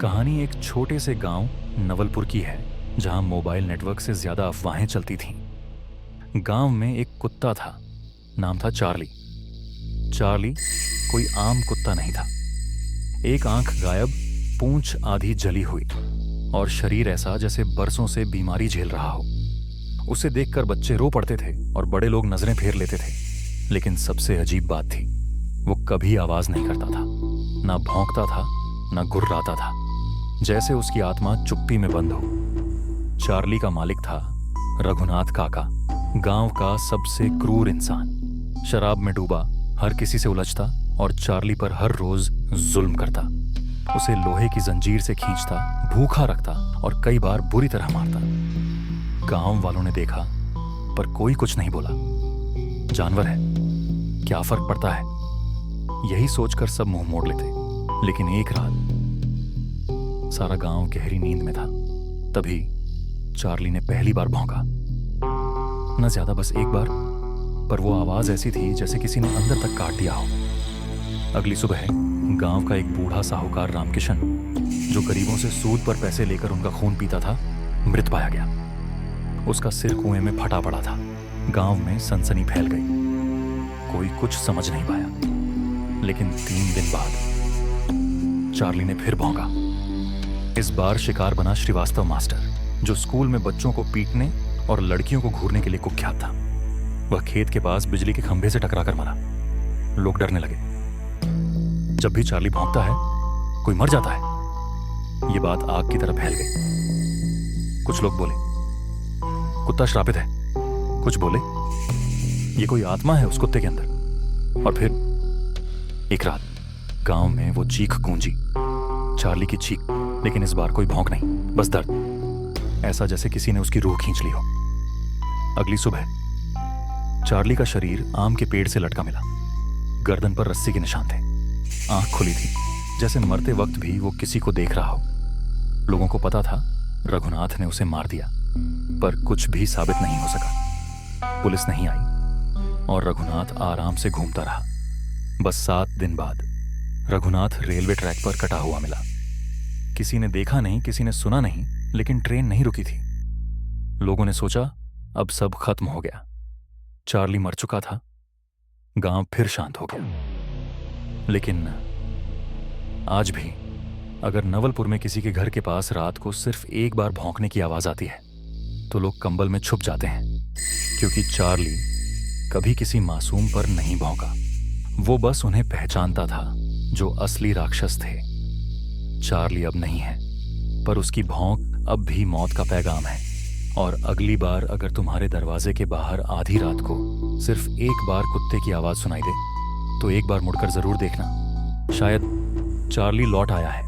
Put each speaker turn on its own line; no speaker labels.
कहानी एक छोटे से गांव नवलपुर की है, जहां मोबाइल नेटवर्क से ज्यादा अफवाहें चलती थीं। गांव में एक कुत्ता था, नाम था चार्ली। चार्ली कोई आम कुत्ता नहीं था। एक आंख गायब, पूंछ आधी जली हुई और शरीर ऐसा जैसे बरसों से बीमारी झेल रहा हो। उसे देखकर बच्चे रो पड़ते थे और बड़े लोग नजरें फेर लेते थे। लेकिन सबसे अजीब बात थी, वो कभी आवाज नहीं करता था, ना भौंकता था, ना गुर्राता था, जैसे उसकी आत्मा चुप्पी में बंद हो। चार्ली का मालिक था रघुनाथ काका, गांव का सबसे क्रूर इंसान। शराब में डूबा, हर किसी से उलझता और चार्ली पर हर रोज जुल्म करता। उसे लोहे की जंजीर से खींचता, भूखा रखता और कई बार बुरी तरह मारता। गांव वालों ने देखा पर कोई कुछ नहीं बोला। जानवर है, क्या फर्क पड़ता है, यही सोचकर सब मुंह मोड़ लेते। लेकिन एक रात सारा गांव गहरी नींद में था। तभी चार्ली ने पहली बार भौंका। न ज्यादा, बस एक बार, पर वो आवाज ऐसी थी जैसे किसी ने अंदर तक काट दिया हो। अगली सुबह गांव का एक बूढ़ा साहूकार रामकिशन, जो गरीबों से सूद पर पैसे लेकर उनका खून पीता था, मृत पाया गया। उसका सिर कुएं में फटा पड़ा था। गांव में सनसनी फैल गई। कोई कुछ समझ नहीं पाया। लेकिन 3 दिन बाद चार्ली ने फिर भौंका। इस बार शिकार बना श्रीवास्तव मास्टर, जो स्कूल में बच्चों को पीटने और लड़कियों को घूरने के लिए कुख्यात था। वह खेत के पास बिजली के खंभे से टकराकर मरा। लोग डरने लगे। जब भी चार्ली भौंकता है, कोई मर जाता है। यह बात आग की तरह फैल गई। कुछ लोग बोले कुत्ता श्रापित है, कुछ बोले ये कोई आत्मा है उस कुत्ते के अंदर। और फिर एक रात गांव में वो चीख गूंजी, चार्ली की चीख। लेकिन इस बार कोई भौंक नहीं, बस दर्द, ऐसा जैसे किसी ने उसकी रूह खींच ली हो। अगली सुबह चार्ली का शरीर आम के पेड़ से लटका मिला। गर्दन पर रस्सी के निशान थे। आंख खुली थी, जैसे मरते वक्त भी वो किसी को देख रहा हो। लोगों को पता था रघुनाथ ने उसे मार दिया, पर कुछ भी साबित नहीं हो सका। पुलिस नहीं आई और रघुनाथ आराम से घूमता रहा। बस 7 दिन बाद रघुनाथ रेलवे ट्रैक पर कटा हुआ मिला। किसी ने देखा नहीं, किसी ने सुना नहीं, लेकिन ट्रेन नहीं रुकी थी। लोगों ने सोचा अब सब खत्म हो गया। चार्ली मर चुका था। गांव फिर शांत हो गया। लेकिन आज भी अगर नवलपुर में किसी के घर के पास रात को सिर्फ एक बार भौंकने की आवाज आती है, तो लोग कंबल में छुप जाते हैं, क्योंकि चार्ली कभी किसी मासूम पर नहीं भौंका। वो बस उन्हें पहचानता था, जो असली राक्षस थे। चार्ली अब नहीं है, पर उसकी भौंक अब भी मौत का पैगाम है। और अगली बार अगर तुम्हारे दरवाजे के बाहर आधी रात को सिर्फ एक बार कुत्ते की आवाज सुनाई दे, तो एक बार मुड़कर जरूर देखना। शायद चार्ली लौट आया है।